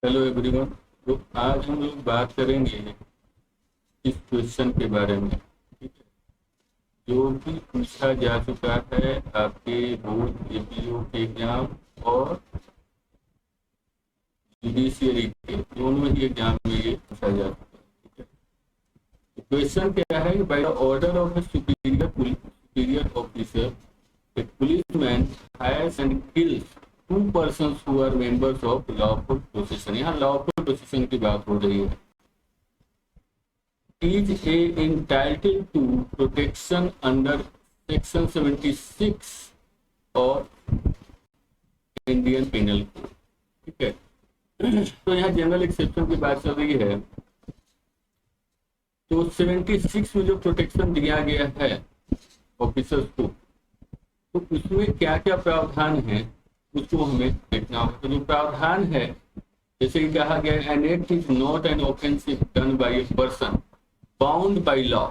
Hello everyone. तो आज हम लोग बात करेंगे इस क्वेश्चन के बारे में। ठीक है, जो कि पूछा जा चुका है आपके बोर्ड एपीओ के एग्जाम और जुडिशियरी के दोनों ही एग्जाम में ये पूछा जा चुका है। ठीक है, तो क्वेश्चन क्या है कि by the order of the superior officer a policeman hires and kills two persons who are members of lawful possession। यहाँ lawful possession की बात हो रही है। Is a entitled to protection under section 76 of Indian Penal Code। ठीक है, तो यहाँ जनरल एक्सेप्शन की बात चल रही है। तो 76 में जो प्रोटेक्शन दिया गया है ऑफिसर्स को, तो उसमें क्या क्या प्रावधान है उसको हमें देखना होगा। तो जो प्रावधान है, जैसे कि कहा गया an act is not an offensive done by a person bound by law.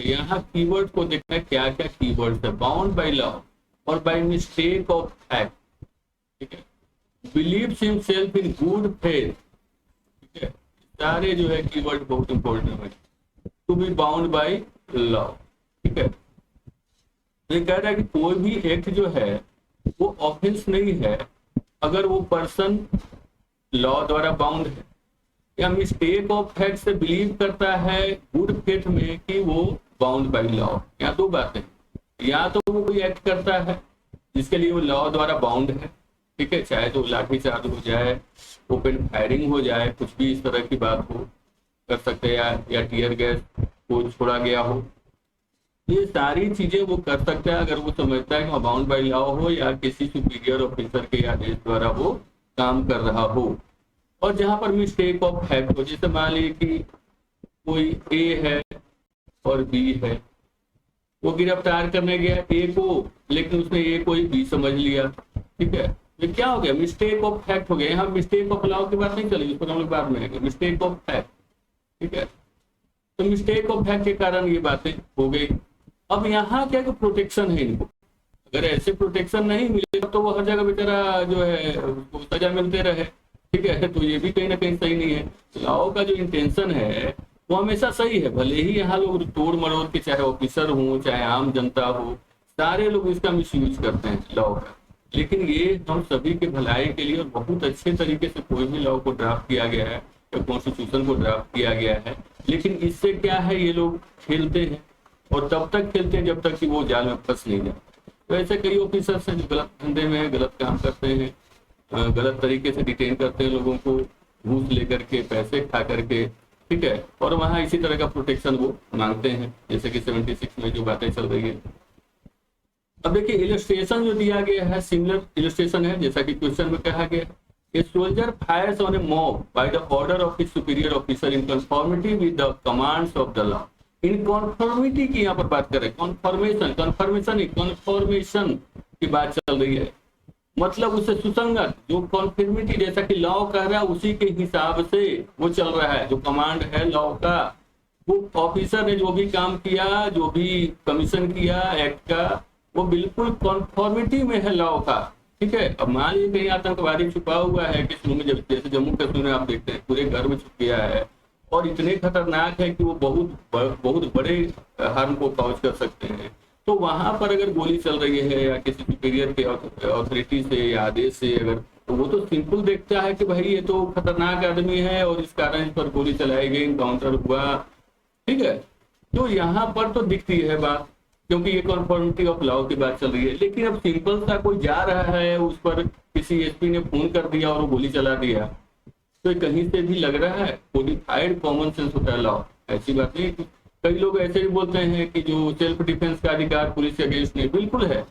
यहाँ कीवर्ड को देखना है, क्या क्या कीवर्ड है। बाउंड बाय लॉ और बाय मिस्टेक ऑफ फैक्ट। ठीक है, believes himself in good faith. ठीक है, सारे जो है कीवर्ड बहुत इंपॉर्टेंट है। To be bound by law. ठीक है, ये कह रहा है कि कोई भी एक्ट जो है वो ऑफेंस नहीं है अगर वो पर्सन लॉ द्वारा बाउंड है या मिस्टेक ऑफ फैक्ट से बिलीव करता है गुड फेथ में कि वो बाउंड बाय लॉ। यहाँ दो बातें, या तो वो कोई एक्ट करता है जिसके लिए वो लॉ द्वारा बाउंड है। ठीक है, चाहे तो लाठीचार्ज हो जाए, ओपन फायरिंग हो जाए, कुछ भी इस तरह की बात हो कर सकते हैं, या टीयर गैस को छोड़ा गया हो। ये सारी चीजें वो कर सकता है अगर वो समझता है कि बाउंड बाय लॉ हो या किसी सुपीरियर ऑफिसर के आदेश द्वारा वो काम कर रहा हो। और जहां पर मिस्टेक ऑफ फैक्ट हो, जैसे मान लीजिए कि कोई ए है और बी है, वो गिरफ्तार करने गया ए को, लेकिन उसने ए को ही बी समझ लिया। ठीक है, तो क्या हो गया, मिस्टेक ऑफ फैक्ट हो गया। यहाँ मिस्टेक ऑफ लॉ की बात नहीं चलेगी, उस पर हम लोग बाद में आएंगे। Mistake of fact. ठीक है, तो मिस्टेक ऑफ फैक्ट के कारण ये बातें हो गई। अब यहाँ क्या प्रोटेक्शन है इनको, अगर ऐसे प्रोटेक्शन नहीं मिलेगा तो वो हर जगह बेचारा जो है उसको सजा मिलते रहे। ठीक है, तो ये भी कहीं ना कहीं सही नहीं है। लॉ का जो इंटेंशन है वो हमेशा सही है, भले ही यहाँ लोग तोड़ मरोड़ के, चाहे ऑफिसर हो चाहे आम जनता हो, सारे लोग इसका मिसयूज करते हैं लॉ का। लेकिन ये हम सभी के भलाई के लिए और बहुत अच्छे तरीके से कोई भी लॉ को ड्राफ्ट किया गया है या कॉन्स्टिट्यूशन को ड्राफ्ट किया गया है। लेकिन इससे क्या है, ये लोग खेलते हैं और तब तक खेलते हैं जब तक कि वो जाल में फंस नहीं जाए। तो ऐसे कई ऑफिसर्स हैं जो गलत धंधे में हैं, गलत काम करते हैं, गलत तरीके से डिटेन करते हैं लोगों को, घूस लेकर के, पैसे खा करके। ठीक है, और वहाँ इसी तरह का प्रोटेक्शन वो मांगते हैं, जैसे कि 76 में जो बातें चल रही है। अब देखिए इलस्ट्रेशन जो दिया गया है, सिमिलर इलस्ट्रेशन है जैसा कि क्वेश्चन में कहा गया है। A soldier fires on a mob by the order of his superior officer in conformity with the commands of the law। इन कॉन्फॉर्मिटी की यहाँ पर बात कर रहे हैं, कॉन्फॉर्मेशन, कॉन्फॉर्मेशन की बात चल रही है। मतलब उससे सुसंगत, जो कॉन्फॉर्मिटी जैसा कि लॉ कह रहा है उसी के हिसाब से वो चल रहा है। जो कमांड है लॉ का, वो ऑफिसर ने जो भी काम किया, जो भी कमीशन किया एक्ट का, वो बिल्कुल कॉन्फॉर्मिटी में है लॉ का। ठीक है, अब मान लीजिए कहीं आतंकवादी छुपा हुआ है किसी में, जैसे जम्मू कश्मीर में आप देखते हैं पूरे घर में छुप गया है और इतने खतरनाक है कि वो बहुत बड़े हार्म को कॉज कर सकते हैं। तो वहां पर अगर गोली चल रही है या किसी सुपीरियर के अथॉरिटी से या आदेश से, अगर तो वो तो सिंपल देखता है कि भाई ये तो खतरनाक आदमी है और इस कारण इस पर गोली चलाई गई, इनकाउंटर हुआ। ठीक है, तो यहाँ पर तो दिखती है बात, क्योंकि ये कॉन्फॉर्मिटी ऑफ लॉ की बात चल रही है। लेकिन अब सिंपल सा कोई जा रहा है, उस पर किसी एसपी ने फोन कर दिया और वो गोली चला दिया, तो कहीं से भी लग रहा है कोडिफाइड कॉमन सेंस होता है लॉ। ऐसी बात नहीं। कई लोग ऐसे भी बोलते हैं कि जो सेल्फ डिफेंस का अधिकार पुलिस के अगेंस्ट नहीं, बिल्कुल है,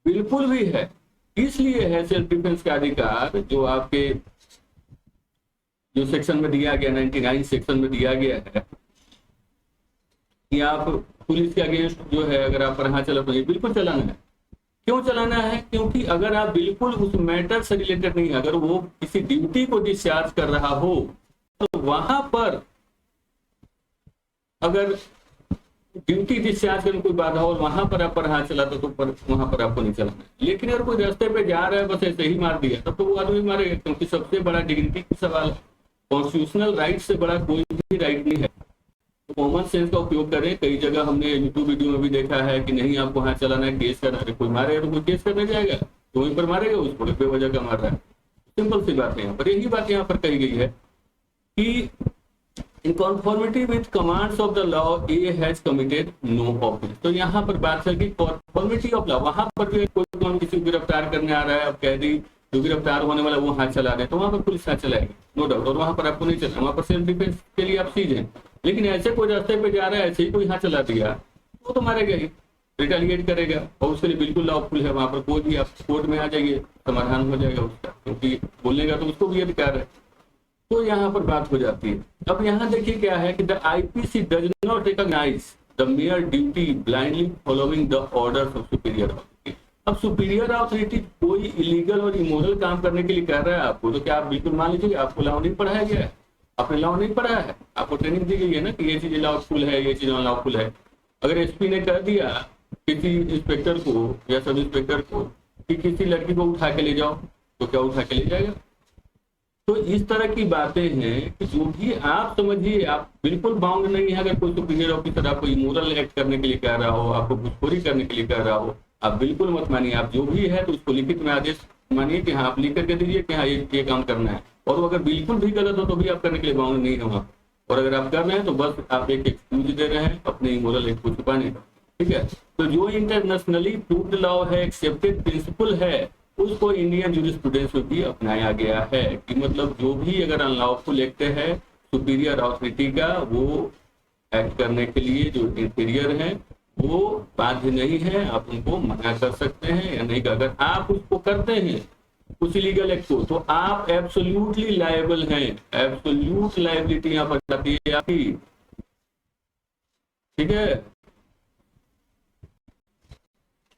बिल्कुल भी है। इसलिए है सेल्फ डिफेंस का अधिकार जो आपके जो सेक्शन में दिया गया, 99 सेक्शन में दिया गया है कि आप पुलिस के अगेंस्ट जो है अगर आप पर हाथ चला तो बिल्कुल चलाना है। क्यों चलाना है? क्योंकि अगर आप बिल्कुल उस मैटर से रिलेटेड नहीं, अगर वो किसी ड्यूटी को डिस्चार्ज कर रहा हो, तो वहां पर अगर ड्यूटी डिस्चार्ज करने कोई बाधा हो वहां पर आप पर हाथ चलाता तो वहां पर आपको नहीं चलाना है। लेकिन अगर कोई रास्ते पे जा रहा है बस ऐसे ही मार दिया तब तो वो आदमी मारेगा, क्योंकि सबसे बड़ा डिग्निटी का सवाल है। कॉन्स्टिट्यूशनल राइट से बड़ा कोई भी राइट नहीं है। तो कॉमन सेंस का उपयोग करें। कई जगह हमने यूट्यूब वीडियो में भी देखा है कि नहीं आपको हाथ चलाना है, केस करना है। कोई मारेगा तो कोई केस करने जाएगा तो वहीं पर मारेगा, उसको बेवजह का मार रहा है। सिंपल सी बात है यहाँ पर, यही बात यहाँ पर कही गई है कि in conformity with commands of the law A has committed no offense। तो यहाँ पर बात है कि conformity of law, वहां पर भी कोई किसी को गिरफ्तार करने आ रहा है, अब कैदी जो गिरफ्तार होने वाला वो हाथ चला रहे हैं तो वहां पर पुलिस हाथ चलाएगी, नो डाउट। और वहां पर आपको नहीं चलना, वहां पर सेल्फ डिफेंस के लिए आप सीज हैं। लेकिन ऐसे कोई रास्ते पे जा रहा है, ऐसे ही कोई हाथ चला दिया वो तो मारेगा ही, रिटेलिएट करेगा और उसके लिए बिल्कुल लॉफुल है। वहां पर कोई भी आप कोर्ट में आ जाइए, समाधान हो जाएगा उसका, क्योंकि बोलने का तो उसको भी अधिकार है। तो यहाँ पर बात हो जाती है। अब यहाँ देखिए क्या है कि the IPC does not recognise the mere duty blindly following the orders of superior authority. अब सुपीरियर अथॉरिटी कोई इलीगल और इमोरल काम करने के लिए कर रहा है आपको, तो क्या आप बिल्कुल मान लीजिए आपको लॉ नहीं पढ़ाया गया है, आपने लॉ नहीं पढ़ा है, आपको ट्रेनिंग दी गई है ना कि ये चीज लॉफुल है, ये चीज अनलॉफुल है। अगर एसपी ने कह दिया किसी इंस्पेक्टर को या सब इंस्पेक्टर को कि किसी लड़की को उठा के ले जाओ, तो क्या उठा के ले जाएगा? तो इस तरह की बातें हैं कि जो भी आप समझिए, आप बिल्कुल बाउंड नहीं है। अगर कोई सुपीरियर ऑफिसर आपको इमोरल एक्ट करने के लिए कह रहा हो, आपको घुसखोरी करने के लिए कह रहा हो, आप बिल्कुल मत मानिए। आप जो भी है तो उसको लिखित में आदेश मानिए कि हाँ आप लिख करके दीजिए कि हाँ ये काम करना है। और अगर बिल्कुल भी गलत हो तो भी आप करने के लिए बाउंड नहीं है वहाँ। और अगर आप कर रहे हैं तो बस आप एक एक्सक्यूज दे रहे हैं अपने इमोरल एक्ट को छुपाने का, ठीक है। तो जो इंटरनेशनली प्रूव्ड लॉ है, एक्सेप्टेड प्रिंसिपल है, उसको इंडियन जूरिस्प्रूडेंस में भी अपनाया गया है कि मतलब जो भी अगर अनलॉफुल एक्ट है सुपीरियर अथॉरिटी का, वो एक्ट करने के लिए जो इंटीरियर है वो बाध्य नहीं है। आप उनको मना कर सकते हैं या नहीं। अगर आप उसको करते हैं उस इलीगल एक्ट को, तो आप एब्सोल्युटली लायबल हैं। एब्सोल्यूट लायबिलिटी यहाँ पर जाती है आपकी, ठीक है।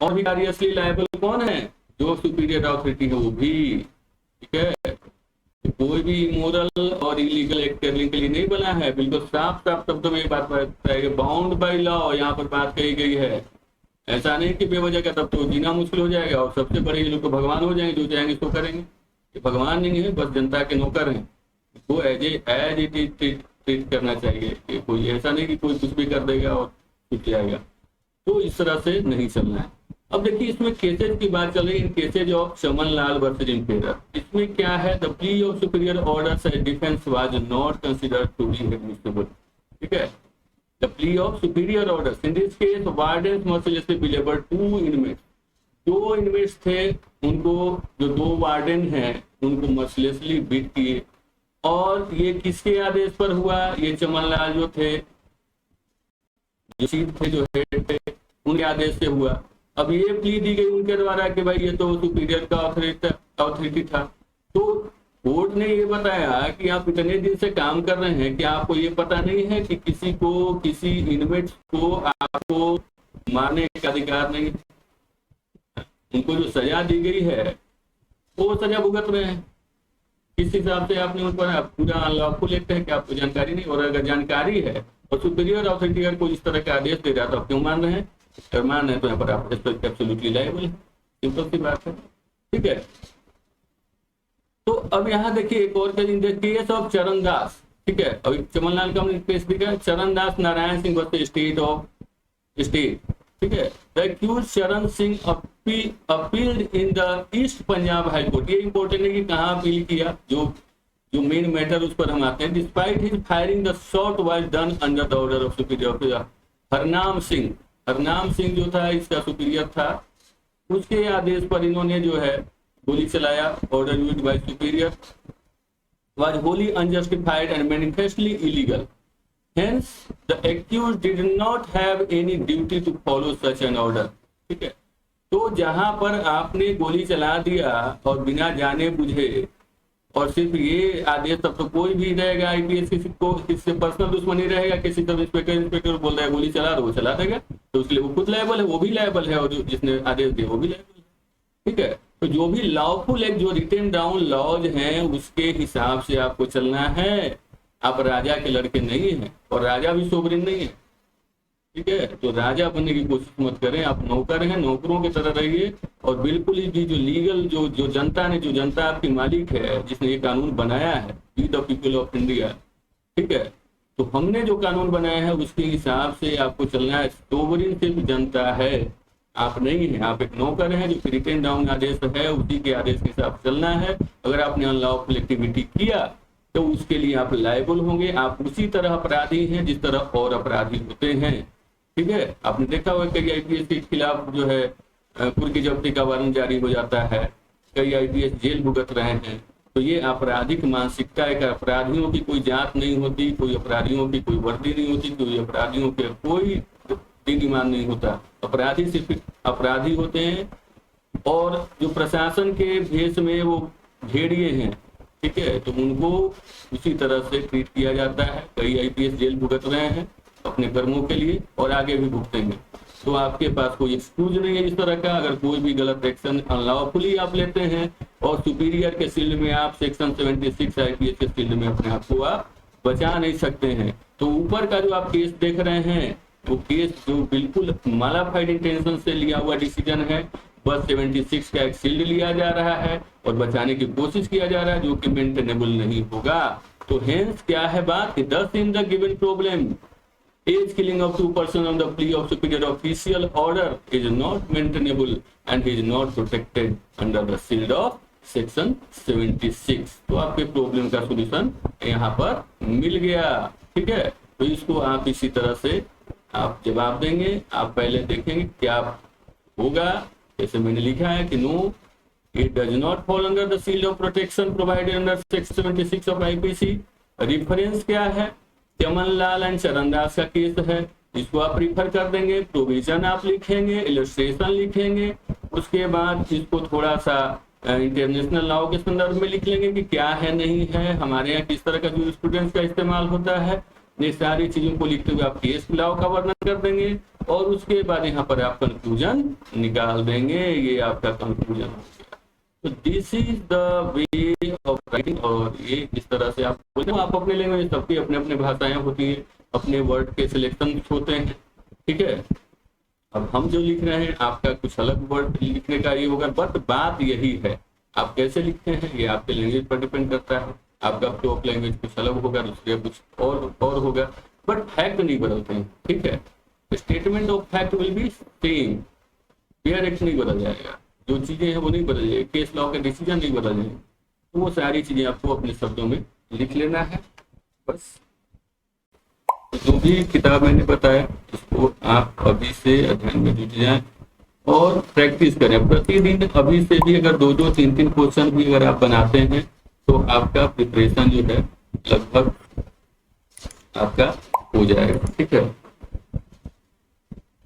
और विकारियसली लायबल कौन है? जो सुपीरियर अथॉरिटी है वो भी, ठीक है। कोई भी इमोरल और इलीगल एक्ट करने के लिए नहीं बना है। बिल्कुल साफ साफ शब्दों में बात है, बाउंड बाय लॉ यहाँ पर बात कही गई है। ऐसा नहीं कि बेवजह का, तब तो जीना मुश्किल हो जाएगा और सबसे बड़े ये लोग तो भगवान हो जाएंगे, जो चाहेंगे तो करेंगे। ये भगवान नहीं है, बस जनता के नौकर हैं। तो एज इट इज ट्रीट करना चाहिए कि कोई ऐसा नहीं कि कोई कुछ भी कर देगा और छूट जाएगा। तो इस तरह से नहीं चलना है। अब देखिए इसमें केसेज की बात चल रही है, in cases of Chaman Lal versus Emperor. इसमें क्या है? The plea of superior orders as defence was not considered to be admissible, ठीक है। The plea of superior orders in this case warden mercilessly belaboured 2 inmates. 2 inmates थे, उनको जो 2 warden हैं उनको मर्सिलेसली बीट किए। और ये किसके आदेश पर हुआ? ये चमन लाल जो थे, जो चीफ थे, जो हेड थे, उनके आदेश से हुआ। अब ये प्ली दी गई उनके द्वारा कि भाई ये तो सुपीरियर का अथॉरिटी था। तो कोर्ट ने ये बताया कि आप इतने दिन से काम कर रहे हैं कि आपको ये पता नहीं है कि किसी को, किसी इनमेट को आपको मारने का अधिकार नहीं। उनको जो सजा दी गई है वो सजा भुगत रहे हैं। किस हिसाब से आपने उन पर पूरा अनलॉफुल एक्ट है कि आपको जानकारी नहीं। और अगर जानकारी है और सुपीरियर अथॉरिटी अगर कोई इस तरह का आदेश दे रहा तो आप क्यों मान रहे हैं? मान है तो यहाँ पर आप एब्सोल्युटली लायबल है। सिंपल सी बात है, ठीक है। तो अब यहाँ देखिए एक और केस ऑफ चरण दास, ठीक है। अभी चमनलाल का हमने केस दिखा, Charan Das Narayan Singh versus state of state, ठीक है। The accused Charan Singh appealed in the East Punjab high court. ये इंपॉर्टेंट है कि कहाँ अपील किया, जो मेन मैटर उस पर हम आते हैं। Despite his firing the shot was done under the order of superior officer. Harnam Singh जो था इसका सुपीरियर था, उसके आदेश पर इन्होंने जो है गोली चलाया। Order used by superior was wholly unjustified and manifestly illegal. Hence the accused did not have any duty to follow such an order, ठीक है। तो जहां पर आपने गोली चला दिया और बिना जाने बुझे, और सिर्फ ये आदेश, तब तो कोई भी रहेगा आईपीएस किसी को किससे पर्सनल दुश्मनी रहेगा, किसी सब इंस्पेक्टर बोल रहा है गोली चला दो, वो चला देगा, तो उसके लिए वो खुद लायबल है, वो भी लायबल है, और जो जिसने आदेश दिया वो भी लायबल है, ठीक है। तो जो भी लॉफुल एक्ट, जो रिटन डाउन लॉज हैं, उसके हिसाब से आपको चलना है। आप राजा के लड़के नहीं हैं और राजा भी सोवरेन नहीं है। ठीक है। तो राजा बनने की कोशिश मत करें, आप नौकर हैं, नौकरों की तरह रहिए। और बिल्कुल ही भी जो लीगल जो जनता ने, जो जनता आपकी मालिक है, जिसने ये कानून बनाया है, we the people of India, ठीक है। तो हमने जो कानून बनाया है उसके हिसाब से आपको चलना है। सोवरिन सिर्फ जनता है, आप नहीं है। आप एक नौकर हैं जो रिटेन डाउन आदेश है उसी के आदेश के हिसाब से चलना है। अगर आपने अनलॉफुल एक्टिविटी किया तो उसके लिए आप लायबल होंगे। आप उसी तरह अपराधी हैं जिस तरह और अपराधी होते हैं, ठीक है। आपने देखा होगा कई आईपीएस के खिलाफ जो है कुर्की जब्ती का वारंट जारी हो जाता है, कई आईपीएस जेल भुगत रहे हैं। तो ये आपराधिक मानसिकता है कि अपराधियों की कोई जात नहीं होती, कोई अपराधियों की कोई वर्दी नहीं होती, कोई अपराधियों के कोई दीन ईमान नहीं होता। अपराधी सिर्फ अपराधी होते हैं। और जो प्रशासन के भेष में वो भेड़िए हैं, ठीक है, तो उनको उसी तरह से ट्रीट किया जाता है। कई आईपीएस जेल भुगत रहे हैं अपने कर्मों के लिए और आगे भी भुगतेंगे। तो आपके पास कोई एक्सक्यूज नहीं है इस तरह का। अगर कोई भी गलत एक्शन अनलॉफुली आप लेते हैं और सुपीरियर के फील्ड में आप सेक्शन 76 आईपीएस के फील्ड में अपने आप को आप बचा नहीं सकते हैं। तो ऊपर का जो आप केस देख रहे हैं वो केस जो बिल्कुल मालाफाइड इंटेंशन से लिया हुआ डिसीजन है। बस 76 का एक शील्ड लिया जा रहा है और बचाने की कोशिश किया जा रहा है जो कि मेंटेनेबल नहीं होगा। तो हेंस क्या है बात कि thus in the given problem is killing of 2 persons on the plea of superior official order is not maintainable and is not protected under the shield of section 76। तो आपके प्रॉब्लम का सॉल्यूशन यहाँ पर मिल गया, ठीक है। तो इसको आप इसी तरह से आप जवाब देंगे। आप पहले देखेंगे क्या होगा। जैसे मैंने लिखा है कि no it does not fall under the shield of protection provided under section 76 of IPC. Reference क्या है, चमन लाल एंड चरण दास का केस है, इसको आप रिफर कर देंगे। प्रोविजन आप लिखेंगे, इलस्ट्रेशन लिखेंगे, उसके बाद इसको थोड़ा सा इंटरनेशनल लॉ के संदर्भ में लिख लेंगे कि क्या है नहीं है, हमारे यहाँ किस तरह का जो स्टूडेंट्स का इस्तेमाल होता है। ये सारी चीजों को लिखते हुए आप केस लॉ का वर्णन कर देंगे और उसके बाद यहाँ पर आप कंक्लूजन निकाल देंगे। ये आपका कंक्लूजन हो गया। तो this is the way of writing. और ये इस तरह से आप अपने लैंग्वेज, सबकी अपने अपने भाषाएं होती हैं, अपने वर्ड के सिलेक्शन होते हैं, ठीक है। अब हम जो लिख रहे हैं आपका कुछ अलग वर्ड लिखने का ये होगा, बट बात यही है आप कैसे लिखते हैं ये आपके लैंग्वेज पर डिपेंड करता है। आपका फ्लो ऑफ लैंग्वेज कुछ अलग होगा, दूसरे कुछ और होगा, बट फैक्ट नहीं बदलते हैं, ठीक है। Statement of fact will be same, clear act नहीं बदल जाएगा, जो चीजें हैं वो नहीं बदल जाएगी, केस लॉ के डिसीजन नहीं बदल जाएंगे। तो वो सारी चीजें आपको अपने शब्दों में लिख लेना है बस। जो भी किताब मैंने बताया उसको आप अभी से अध्ययन में जुट जाएं और प्रैक्टिस करें प्रतिदिन। अभी से भी अगर 2-2, 3-3 क्वेश्चन भी अगर आप बनाते हैं तो आपका प्रिपरेशन जो है लगभग आपका हो जाएगा, ठीक है।